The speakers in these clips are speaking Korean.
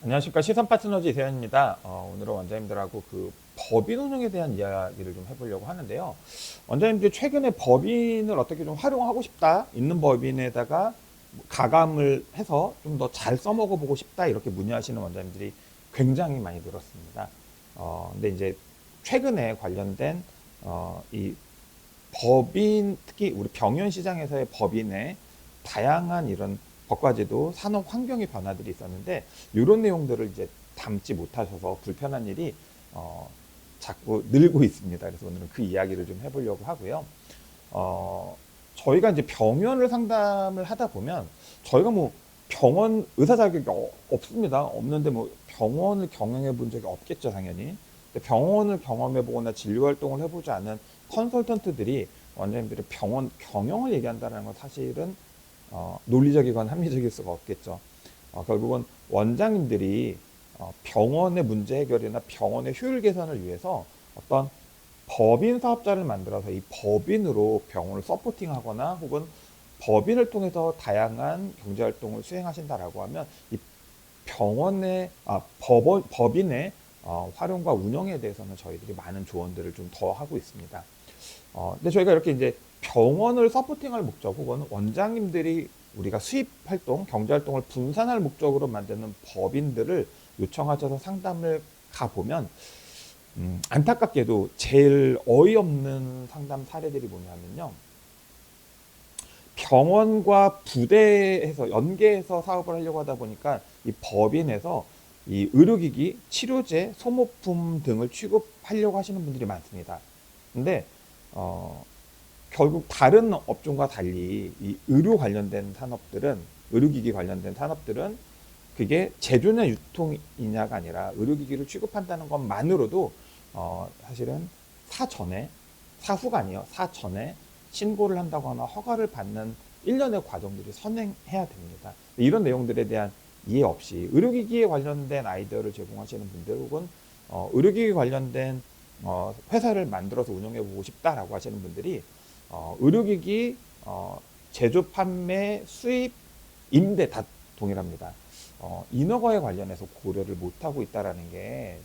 안녕하십니까. 시선파트너즈 이세현입니다. 오늘은 원장님들하고 그 법인 운영에 대한 이야기를 좀 해보려고 하는데요. 원장님들 최근에 법인을 어떻게 좀 활용하고 싶다, 있는 법인에다가 가감을 해서 좀 더 잘 써먹어 보고 싶다, 이렇게 문의하시는 원장님들이 굉장히 많이 늘었습니다. 근데 이제 최근에 관련된 이 법인, 특히 우리 병현 시장에서의 법인의 다양한 이런 법과제도, 산업 환경의 변화들이 있었는데, 이런 내용들을 이제 담지 못하셔서 불편한 일이 어, 자꾸 늘고 있습니다. 그래서 오늘은 그 이야기를 좀 해보려고 하고요. 저희가 이제 병원을 상담을 하다 보면, 저희가 뭐 병원 의사 자격이 없습니다. 없는데 뭐 병원을 경영해 본 적이 없겠죠, 당연히. 근데 병원을 경험해 보거나 진료 활동을 해보지 않은 컨설턴트들이 원장님들이 병원 경영을 얘기한다는 건 사실은 논리적이건 합리적일 수가 없겠죠. 결국은 원장님들이 병원의 문제 해결이나 병원의 효율 개선을 위해서 어떤 법인 사업자를 만들어서 이 법인으로 병원을 서포팅하거나 혹은 법인을 통해서 다양한 경제 활동을 수행하신다라고 하면 이 병원의 법인의 활용과 운영에 대해서는 저희들이 많은 조언들을 좀 더 하고 있습니다. 근데 저희가 이렇게 이제 병원을 서포팅할 목적 혹은 원장님들이 우리가 수입 활동, 경제 활동을 분산할 목적으로 만드는 법인들을 요청하셔서 상담을 가보면 안타깝게도 제일 어이없는 상담 사례들이 뭐냐면요. 병원과 부대에서 연계해서 사업을 하려고 하다 보니까 이 법인에서 이 의료기기, 치료제, 소모품 등을 취급하려고 하시는 분들이 많습니다. 근데 어, 결국 다른 업종과 달리 이 의료 관련된 산업들은, 의료기기 관련된 산업들은 그게 제조냐 유통이냐가 아니라 의료기기를 취급한다는 것만으로도 사실은 사전에, 사후가 아니에요. 사전에 신고를 한다거나 허가를 받는 일련의 과정들이 선행해야 됩니다. 이런 내용들에 대한 이해 없이 의료기기에 관련된 아이디어를 제공하시는 분들 혹은 의료기기 관련된 회사를 만들어서 운영해보고 싶다라고 하시는 분들이 의료기기 제조, 판매, 수입, 임대 다 동일합니다. 인허가에 관련해서 고려를 못하고 있다는 게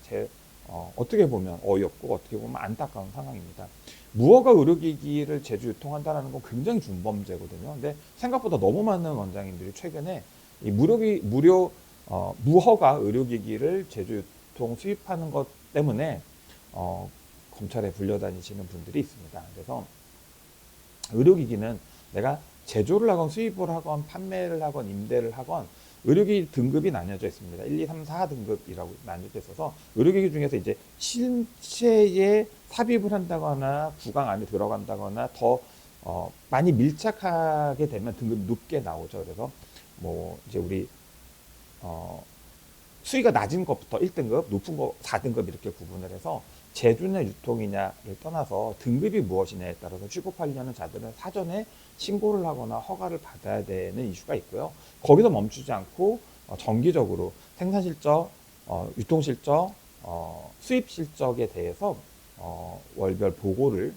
어떻게 보면 어이없고 어떻게 보면 안타까운 상황입니다. 무허가 의료기기를 제조 유통한다는 건 굉장히 중범죄거든요. 근데 생각보다 너무 많은 원장님들이 최근에 이 무허가 의료기기를 제조 유통 수입하는 것 때문에 검찰에 불려다니시는 분들이 있습니다. 그래서 의료기기는 내가 제조를 하건 수입을 하건 판매를 하건 임대를 하건 의료기기 등급이 나뉘어져 있습니다. 1, 2, 3, 4등급이라고 나뉘어져 있어서 의료기기 중에서 이제 신체에 삽입을 한다거나 구강 안에 들어간다거나 더 많이 밀착하게 되면 등급이 높게 나오죠. 그래서 뭐 이제 우리 어, 수위가 낮은 것부터 1등급, 높은 거 4등급 이렇게 구분을 해서 제조냐 유통이냐를 떠나서 등급이 무엇이냐에 따라서 취급하려는 자들은 사전에 신고를 하거나 허가를 받아야 되는 이슈가 있고요. 거기서 멈추지 않고 정기적으로 생산 실적, 유통 실적, 수입 실적에 대해서 월별 보고를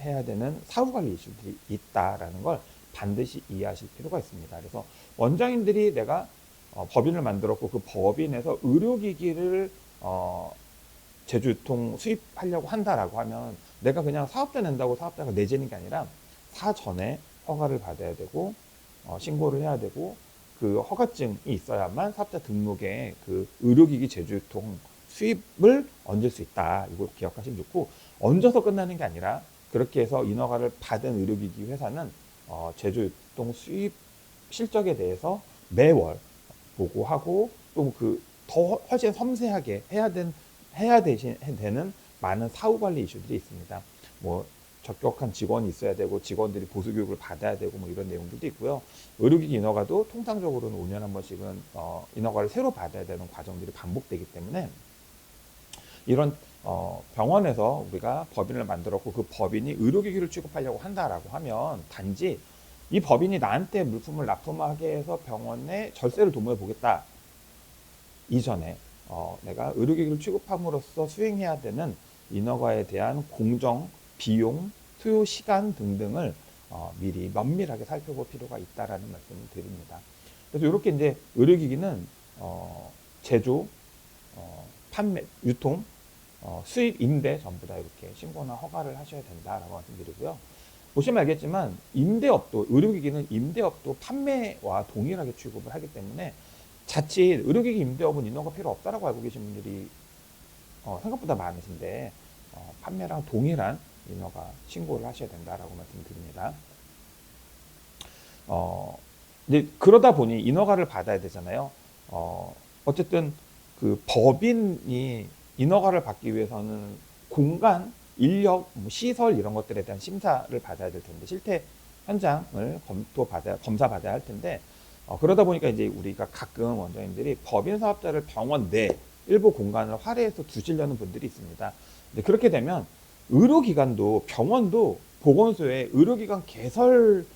해야 되는 사후 관리 이슈들이 있다라는 걸 반드시 이해하실 필요가 있습니다. 그래서 원장님들이 내가 법인을 만들었고 그 법인에서 의료기기를 제조, 유통, 수입하려고 한다라고 하면 내가 그냥 사업자 낸다고 사업자가 내재는 게 아니라 사전에 허가를 받아야 되고 신고를 해야 되고 그 허가증이 있어야만 사업자 등록에 그 의료기기 제조, 유통, 수입을 얹을 수 있다. 이걸 기억하시면 좋고, 얹어서 끝나는 게 아니라 그렇게 해서 인허가를 받은 의료기기 회사는 제조, 유통, 수입 실적에 대해서 매월 보고하고 또 그 더 훨씬 섬세하게 되는 많은 사후 관리 이슈들이 있습니다. 뭐 적격한 직원이 있어야 되고 직원들이 보수 교육을 받아야 되고 뭐 이런 내용들도 있고요. 의료기기 인허가도 통상적으로는 5년 한 번씩은 인허가를 새로 받아야 되는 과정들이 반복되기 때문에 이런 병원에서 우리가 법인을 만들었고 그 법인이 의료기기를 취급하려고 한다라고 하면 단지 이 법인이 나한테 물품을 납품하게 해서 병원에 절세를 도모해 보겠다 이전에 내가 의료기기를 취급함으로써 수행해야 되는 인허가에 대한 공정, 비용, 투여 시간 등등을 미리 면밀하게 살펴볼 필요가 있다라는 말씀을 드립니다. 그래서 이렇게 이제 의료기기는 제조, 판매, 유통, 수입, 임대 전부 다 이렇게 신고나 허가를 하셔야 된다라고 말씀드리고요. 보시면 알겠지만 임대업도, 의료기기는 임대업도 판매와 동일하게 취급을 하기 때문에 자칫 의료기기 임대업은 인허가 필요 없다라고 알고 계신 분들이 생각보다 많으신데, 판매랑 동일한 인허가 신고를 하셔야 된다라고 말씀드립니다. 이제 그러다 보니 인허가를 받아야 되잖아요. 어쨌든 그 법인이 인허가를 받기 위해서는 공간, 인력, 뭐 시설 이런 것들에 대한 심사를 받아야 될 텐데, 실태 현장을 검사 받아야 할 텐데, 그러다 보니까 이제 우리가 가끔 원장님들이 법인 사업자를 병원 내 일부 공간을 할애해서 두시려는 분들이 있습니다. 근데 그렇게 되면 의료기관도, 병원도 보건소에 의료기관 개설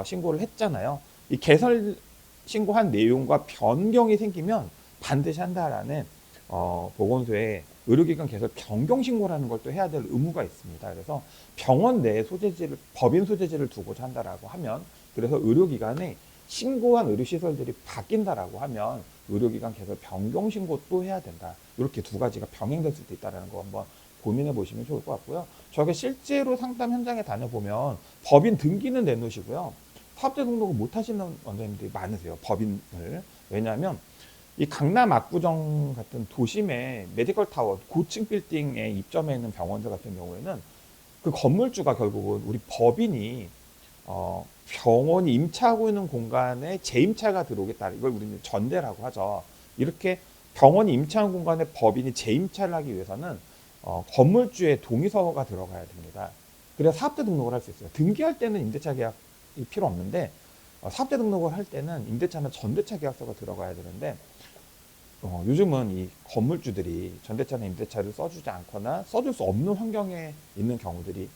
신고를 했잖아요. 이 개설 신고한 내용과 변경이 생기면 반드시 한 달 안에 보건소에 의료기관 개설 변경 신고라는 걸 또 해야 될 의무가 있습니다. 그래서 병원 내에 소재지를, 법인 소재지를 두고자 한다라고 하면, 그래서 의료기관에 신고한 의료시설들이 바뀐다라고 하면 의료기관 개설 변경 신고도 해야 된다. 이렇게 두 가지가 병행될 수도 있다는 거 한번 고민해 보시면 좋을 것 같고요. 저게 실제로 상담 현장에 다녀보면 법인 등기는 내놓으시고요. 사업자 등록을 못 하시는 원장님들이 많으세요. 법인을. 왜냐하면 이 강남 압구정 같은 도심의 메디컬 타워, 고층 빌딩에 입점해 있는 병원들 같은 경우에는 그 건물주가 결국은 우리 법인이 병원이 임차하고 있는 공간에 재임차가 들어오겠다. 이걸 우리는 전대라고 하죠. 이렇게 병원이 임차한 공간에 법인이 재임차를 하기 위해서는 건물주의 동의서가 들어가야 됩니다. 그래야 사업자 등록을 할 수 있어요. 등기할 때는 임대차 계약이 필요 없는데, 사업자 등록을 할 때는 임대차나 전대차 계약서가 들어가야 되는데, 요즘은 이 건물주들이 전대차나 임대차를 써주지 않거나 써줄 수 없는 환경에 있는 경우들이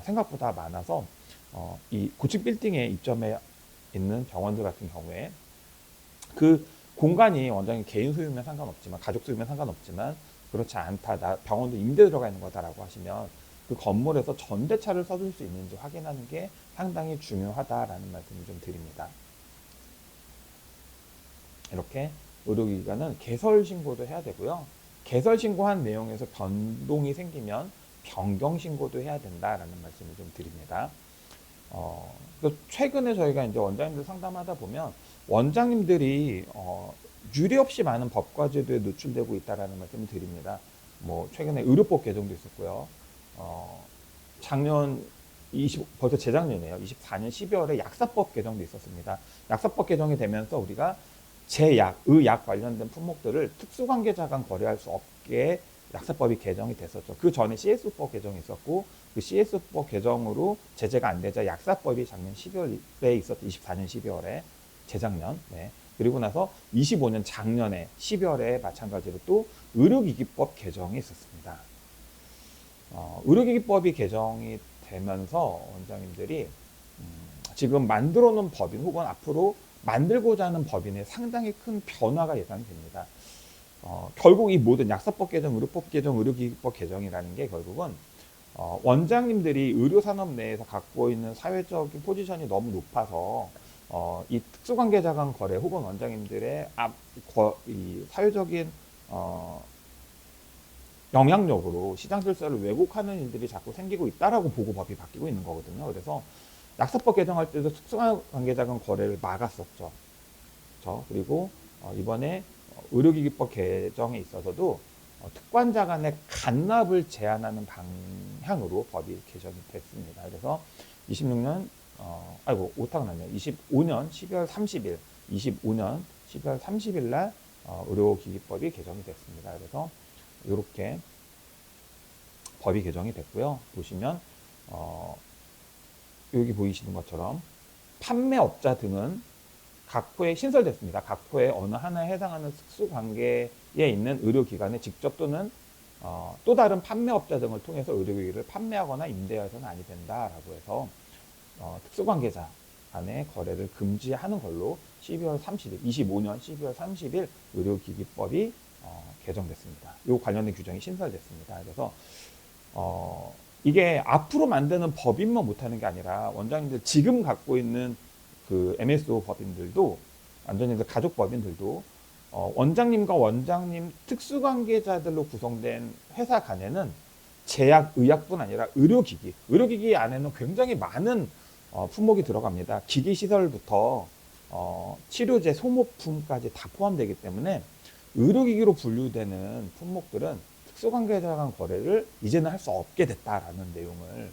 생각보다 많아서, 이 고층 빌딩에 입점해 있는 병원들 같은 경우에 그 공간이 원장님 개인 소유면 상관없지만, 가족 소유면 상관없지만 그렇지 않다, 병원도 임대 들어가 있는 거다라고 하시면 그 건물에서 전대차를 써줄 수 있는지 확인하는 게 상당히 중요하다라는 말씀을 좀 드립니다. 이렇게 의료기관은 개설 신고도 해야 되고요. 개설 신고한 내용에서 변동이 생기면 변경 신고도 해야 된다라는 말씀을 좀 드립니다. 최근에 저희가 이제 원장님들 상담하다 보면 원장님들이 유례 없이 많은 법과 제도에 노출되고 있다라는 말씀을 드립니다. 뭐 최근에 의료법 개정도 있었고요. 벌써 재작년이에요. 24년 12월에 약사법 개정도 있었습니다. 약사법 개정이 되면서 우리가 제약, 의약 관련된 품목들을 특수관계자 간 거래할 수 없게 약사법이 개정이 됐었죠. 그 전에 CS법 개정이 있었고, 그 CS법 개정으로 제재가 안 되자 약사법이 작년 12월에 있었죠. 24년 12월에, 재작년. 네. 그리고 나서 25년 작년에 12월에 마찬가지로 또 의료기기법 개정이 있었습니다. 의료기기법이 개정이 되면서 원장님들이 지금 만들어 놓은 법인 혹은 앞으로 만들고자 하는 법인에 상당히 큰 변화가 예상됩니다. 결국 이 모든 약사법 개정, 의료법 개정, 의료기기법 개정이라는 게 결국은 원장님들이 의료산업 내에서 갖고 있는 사회적인 포지션이 너무 높아서 이 특수관계자 간 거래 혹은 원장님들의 이 사회적인 영향력으로 시장 질서를 왜곡하는 일들이 자꾸 생기고 있다라고 보고 법이 바뀌고 있는 거거든요. 그래서 약사법 개정할 때도 특수관계자 간 거래를 막았었죠. 그리고 이번에 의료기기법 개정에 있어서도 특관자 간의 간납을 제한하는 방향으로 법이 개정이 됐습니다. 그래서 26년, 오타가 났네요. 25년 12월 30일, 25년 12월 30일 날 의료기기법이 개정이 됐습니다. 그래서 이렇게 법이 개정이 됐고요. 보시면 여기 보이시는 것처럼 판매업자 등은 각 호에 신설됐습니다. 각 호에 어느 하나에 해당하는 특수관계에 있는 의료기관에 직접 또는 또 다른 판매업자 등을 통해서 의료기기를 판매하거나 임대해서는 아니 된다라고 해서 특수관계자 간의 거래를 금지하는 걸로 12월 30일, 25년 12월 30일 의료기기법이 개정됐습니다. 이 관련된 규정이 신설됐습니다. 그래서 이게 앞으로 만드는 법인만 못하는 게 아니라 원장님들 지금 갖고 있는 그 MSO 법인들도, 원장님들 가족 법인들도 원장님과 원장님 특수관계자들로 구성된 회사 간에는 제약, 의약뿐 아니라 의료기기 안에는 굉장히 많은 품목이 들어갑니다. 기기시설부터 치료제, 소모품까지 다 포함되기 때문에 의료기기로 분류되는 품목들은 특수관계자 간 거래를 이제는 할 수 없게 됐다라는 내용을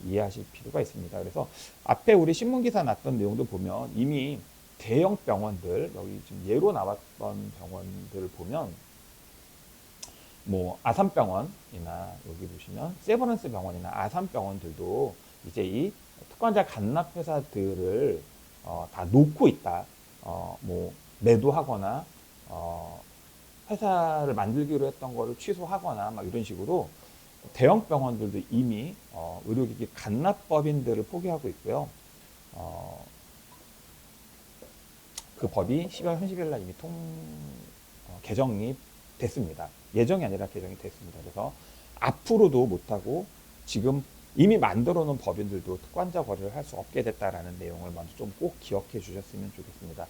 이해하실 필요가 있습니다. 그래서 앞에 우리 신문기사 났던 내용도 보면 이미 대형 병원들, 여기 지금 예로 나왔던 병원들을 보면 뭐 아산병원이나 여기 보시면 세브란스 병원이나 아산병원들도 이제 이 특권자 간납 회사들을 다 놓고 있다. 뭐 매도하거나 회사를 만들기로 했던 거를 취소하거나 막 이런 식으로 대형 병원들도 이미 의료기기 간납법인들을 포기하고 있고요. 그 법이 12월 30일 날 이미 개정이 됐습니다. 예정이 아니라 개정이 됐습니다. 그래서 앞으로도 못하고 지금 이미 만들어 놓은 법인들도 특권자 거래를 할 수 없게 됐다라는 내용을 먼저 좀 꼭 기억해 주셨으면 좋겠습니다.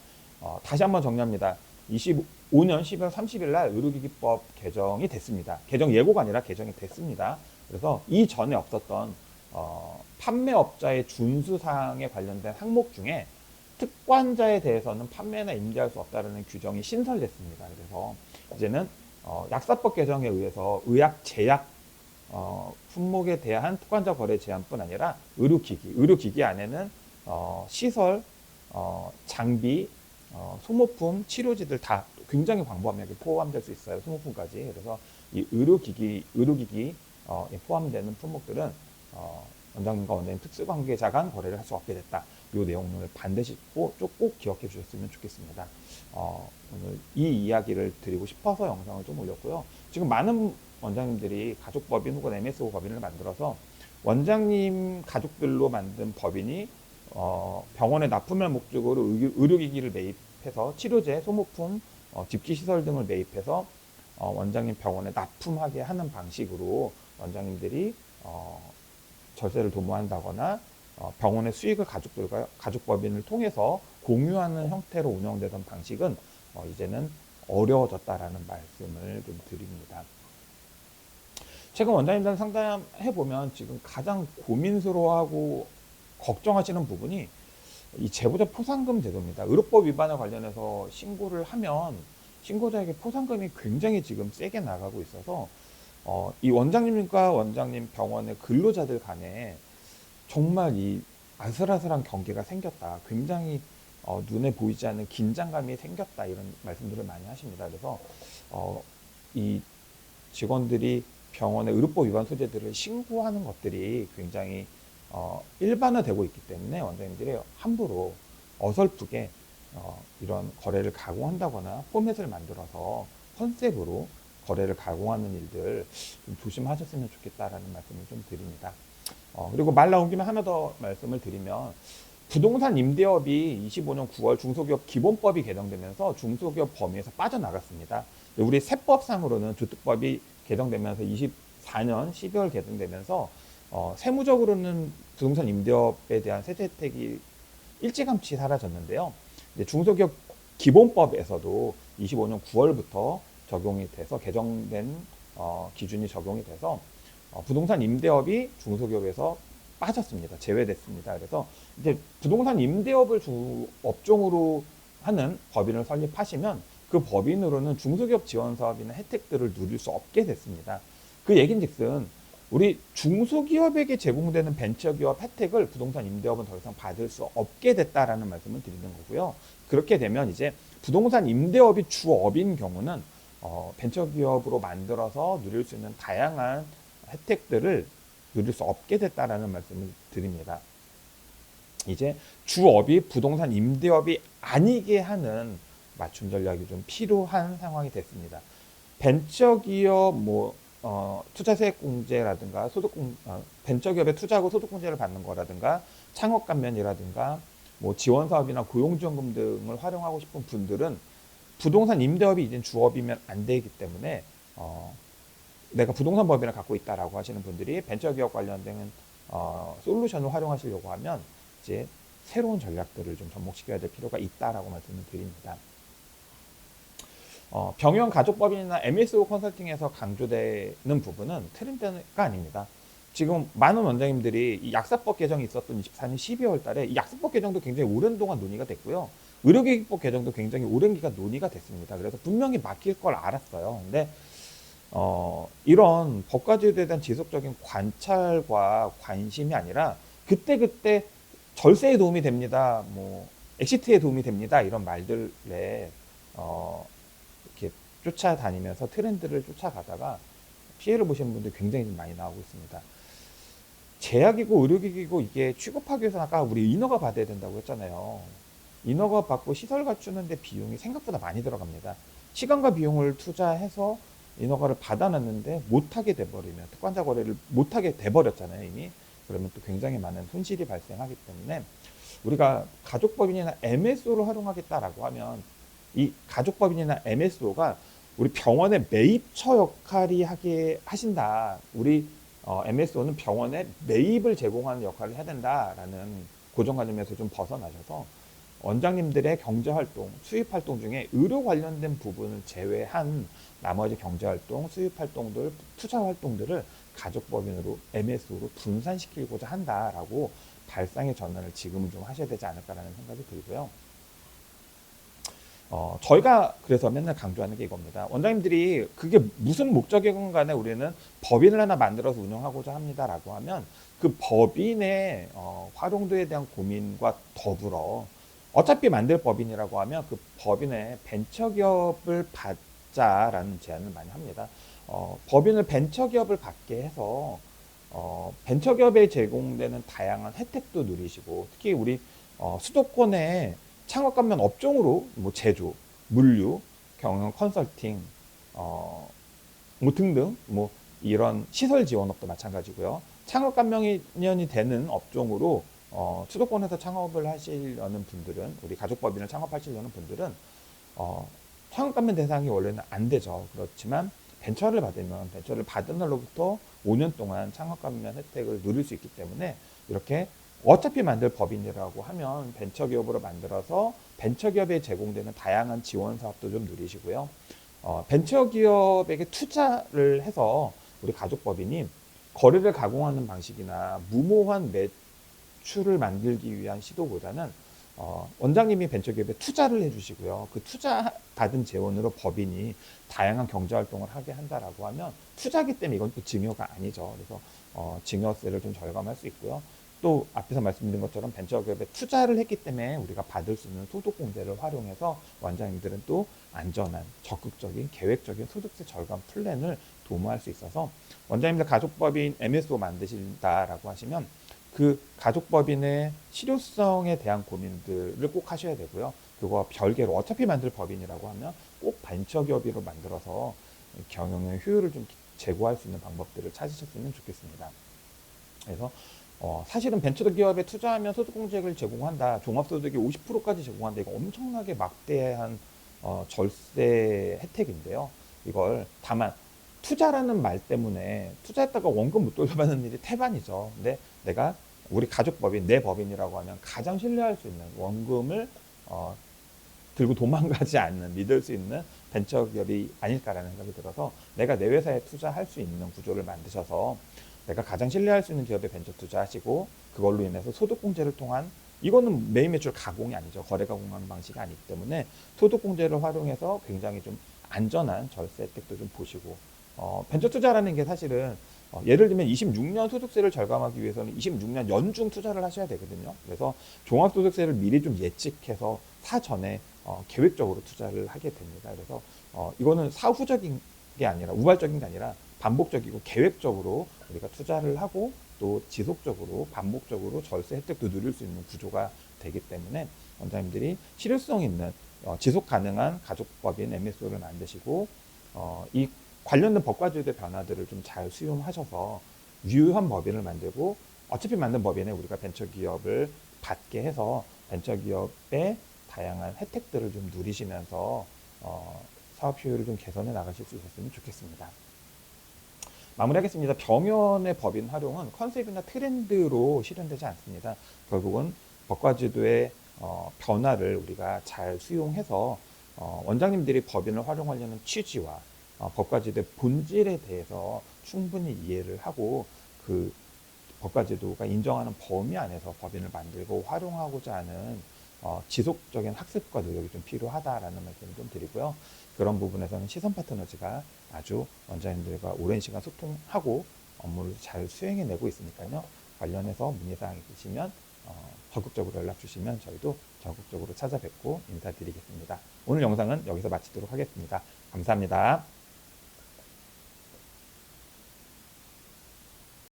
다시 한번 정리합니다. 25년 12월 30일 날 의료기기법 개정이 됐습니다. 개정 예고가 아니라 개정이 됐습니다. 그래서 이전에 없었던 판매업자의 준수사항에 관련된 항목 중에 특권자에 대해서는 판매나 임대할 수 없다는 규정이 신설됐습니다. 그래서 이제는 약사법 개정에 의해서 의약, 제약 품목에 대한 특권자 거래 제한뿐 아니라 의료기기 안에는 시설, 장비, 소모품, 치료제들 다 굉장히 광범위하게 포함될 수 있어요. 소모품까지. 그래서 이 의료기기 포함되는 품목들은 원장님과 원장님 특수관계자 간 거래를 할 수 없게 됐다. 이 내용을 반드시 꼭 기억해 주셨으면 좋겠습니다. 오늘 이 이야기를 드리고 싶어서 영상을 좀 올렸고요. 지금 많은 원장님들이 가족법인 혹은 MSO 법인을 만들어서 원장님 가족들로 만든 법인이 병원에 납품할 목적으로 의료기기를 매입해서 치료제, 소모품, 집기시설 등을 매입해서 원장님 병원에 납품하게 하는 방식으로 원장님들이 절세를 도모한다거나 병원의 수익을 가족들과 가족법인을 통해서 공유하는 형태로 운영되던 방식은 이제는 어려워졌다라는 말씀을 좀 드립니다. 최근 원장님들 상담해 보면 지금 가장 고민스러워하고 걱정하시는 부분이 이 제보자 포상금 제도입니다. 의료법 위반에 관련해서 신고를 하면 신고자에게 포상금이 굉장히 지금 세게 나가고 있어서 이 원장님과 원장님 병원의 근로자들 간에 정말 이 아슬아슬한 경계가 생겼다. 굉장히 눈에 보이지 않는 긴장감이 생겼다. 이런 말씀들을 많이 하십니다. 그래서 이 직원들이 병원의 의료법 위반 소재들을 신고하는 것들이 굉장히 일반화되고 있기 때문에 원장님들이 함부로 어설프게 이런 거래를 가공한다거나 포맷을 만들어서 컨셉으로 거래를 가공하는 일들 좀 조심하셨으면 좋겠다라는 말씀을 좀 드립니다. 그리고 말 나온 김에 하나 더 말씀을 드리면 부동산 임대업이 25년 9월 중소기업 기본법이 개정되면서 중소기업 범위에서 빠져나갔습니다. 우리 세법상으로는 주택법이 개정되면서 24년 12월 개정되면서 세무적으로는 부동산 임대업에 대한 세제 혜택이 일찌감치 사라졌는데요. 중소기업 기본법에서도 25년 9월부터 적용이 돼서 개정된 기준이 적용이 돼서 부동산 임대업이 중소기업에서 빠졌습니다. 제외됐습니다. 그래서 이제 부동산 임대업을 주 업종으로 하는 법인을 설립하시면 그 법인으로는 중소기업 지원 사업이나 혜택들을 누릴 수 없게 됐습니다. 그 얘긴즉슨 우리 중소기업에게 제공되는 벤처기업 혜택을 부동산 임대업은 더 이상 받을 수 없게 됐다라는 말씀을 드리는 거고요. 그렇게 되면 이제 부동산 임대업이 주업인 경우는 벤처기업으로 만들어서 누릴 수 있는 다양한 혜택들을 누릴 수 없게 됐다라는 말씀을 드립니다. 이제 주업이 부동산 임대업이 아니게 하는 맞춤 전략이 좀 필요한 상황이 됐습니다. 벤처기업 투자세액공제라든가 벤처기업에 투자하고 소득공제를 받는 거라든가 창업감면이라든가 지원사업이나 고용지원금 등을 활용하고 싶은 분들은 부동산 임대업이 이제 주업이면 안 되기 때문에 내가 부동산 법인을 갖고 있다라고 하시는 분들이 벤처기업 관련된 솔루션을 활용하시려고 하면 이제 새로운 전략들을 좀 접목시켜야 될 필요가 있다라고 말씀을 드립니다. 병영 가족법인이나 MSO 컨설팅에서 강조되는 부분은 트렌드가 아닙니다. 지금 많은 원장님들이 이 약사법 개정이 있었던 24년 12월 달에 이 약사법 개정도 굉장히 오랜 동안 논의가 됐고요. 의료기기법 개정도 굉장히 오랜 기간 논의가 됐습니다. 그래서 분명히 막힐 걸 알았어요. 근데 이런 법과제도에 대한 지속적인 관찰과 관심이 아니라 그때그때 절세에 도움이 됩니다. 뭐 엑시트에 도움이 됩니다. 이런 말들에 이렇게 쫓아다니면서 트렌드를 쫓아가다가 피해를 보시는 분들이 굉장히 많이 나오고 있습니다. 제약이고 의료기기고 이게 취급하기 위해서 아까 우리 인허가 받아야 된다고 했잖아요. 인허가 받고 시설 갖추는데 비용이 생각보다 많이 들어갑니다. 시간과 비용을 투자해서 인허가를 받아놨는데 못하게 돼버리면 특관자 거래를 못하게 돼버렸잖아요 이미. 그러면 또 굉장히 많은 손실이 발생하기 때문에 우리가 가족법인이나 MSO를 활용하겠다라고 하면 이 가족법인이나 MSO가 우리 병원의 매입처 역할이 하게 하신다. 우리 MSO는 병원에 매입을 제공하는 역할을 해야 된다라는 고정관념에서 좀 벗어나셔서 원장님들의 경제활동, 수입활동 중에 의료 관련된 부분을 제외한 나머지 경제활동, 수입활동들, 투자활동들을 가족법인으로 MSO로 분산시키고자 한다라고 발상의 전환을 지금은 좀 하셔야 되지 않을까라는 생각이 들고요. 저희가 그래서 맨날 강조하는 게 이겁니다. 원장님들이 그게 무슨 목적이건 간에 우리는 법인을 하나 만들어서 운영하고자 합니다라고 하면 그 법인의 활용도에 대한 고민과 더불어 어차피 만들 법인이라고 하면 그 법인의 벤처기업을 받자라는 제안을 많이 합니다. 법인을 벤처기업을 받게 해서 벤처기업에 제공되는 다양한 혜택도 누리시고 특히 우리 수도권의 창업 관련 업종으로 뭐 제조, 물류, 경영 컨설팅, 뭐 등등 뭐 이런 시설 지원업도 마찬가지고요. 창업 감면이 되는 업종으로 수도권에서 창업을 하시려는 분들은 우리 가족법인을 창업하시려는 분들은 창업 감면 대상이 원래는 안 되죠. 그렇지만 벤처를 받으면 벤처를 받은 날로부터 5년 동안 창업 감면 혜택을 누릴 수 있기 때문에 이렇게 어차피 만들 법인이라고 하면 벤처기업으로 만들어서 벤처기업에 제공되는 다양한 지원 사업도 좀 누리시고요. 벤처기업에게 투자를 해서 우리 가족법인이 거래를 가공하는 방식이나 무모한 매출을 만들기 위한 시도보다는 원장님이 벤처기업에 투자를 해주시고요. 그 투자 받은 재원으로 법인이 다양한 경제활동을 하게 한다라고 하면 투자기 때문에 이건 또 증여가 아니죠. 그래서 증여세를 좀 절감할 수 있고요. 또 앞에서 말씀드린 것처럼 벤처기업에 투자를 했기 때문에 우리가 받을 수 있는 소득공제를 활용해서 원장님들은 또 안전한 적극적인 계획적인 소득세 절감 플랜을 도모할 수 있어서 원장님들 가족법인 MSO 만드신다라고 하시면 그 가족법인의 실효성에 대한 고민들을 꼭 하셔야 되고요. 그거와 별개로 어차피 만들 법인이라고 하면 꼭 벤처기업으로 만들어서 경영의 효율을 좀 제고할 수 있는 방법들을 찾으셨으면 좋겠습니다. 그래서 사실은 벤처기업에 투자하면 소득공제를 제공한다. 종합소득의 50%까지 제공한다. 이거 엄청나게 막대한 절세 혜택인데요. 이걸 다만 투자라는 말 때문에 투자했다가 원금 못 돌려받는 일이 태반이죠. 근데 내가 우리 가족법인, 내 법인이라고 하면 가장 신뢰할 수 있는 원금을 들고 도망가지 않는 믿을 수 있는 벤처기업이 아닐까라는 생각이 들어서 내가 내 회사에 투자할 수 있는 구조를 만드셔서 내가 가장 신뢰할 수 있는 기업에 벤처 투자하시고 그걸로 인해서 소득공제를 통한 이거는 매입 매출 가공이 아니죠. 거래 가공하는 방식이 아니기 때문에 소득공제를 활용해서 굉장히 좀 안전한 절세 혜택도 좀 보시고 벤처 투자라는 게 사실은 예를 들면 26년 소득세를 절감하기 위해서는 26년 연중 투자를 하셔야 되거든요. 그래서 종합소득세를 미리 좀 예측해서 사전에 계획적으로 투자를 하게 됩니다. 그래서 이거는 사후적인 게 아니라 우발적인 게 아니라 반복적이고 계획적으로 우리가 투자를 하고 또 지속적으로 반복적으로 절세 혜택도 누릴 수 있는 구조가 되기 때문에 원장님들이 실효성 있는 지속 가능한 가족법인 MSO를 만드시고 이 관련된 법과 제도의 변화들을 좀 잘 수용하셔서 유효한 법인을 만들고 어차피 만든 법인에 우리가 벤처기업을 받게 해서 벤처기업의 다양한 혜택들을 좀 누리시면서 사업 효율을 좀 개선해 나가실 수 있었으면 좋겠습니다. 마무리하겠습니다. 병원의 법인 활용은 컨셉이나 트렌드로 실현되지 않습니다. 결국은 법과 제도의 변화를 우리가 잘 수용해서 원장님들이 법인을 활용하려는 취지와 법과제도의 본질에 대해서 충분히 이해를 하고 그 법과제도가 인정하는 범위 안에서 법인을 만들고 활용하고자 하는 지속적인 학습과 노력이 좀 필요하다라는 말씀을 좀 드리고요. 그런 부분에서는 시선 파트너즈가 아주 원장님들과 오랜 시간 소통하고 업무를 잘 수행해내고 있으니까요. 관련해서 문의사항이 있으시면 적극적으로 연락 주시면 저희도 적극적으로 찾아뵙고 인사드리겠습니다. 오늘 영상은 여기서 마치도록 하겠습니다. 감사합니다.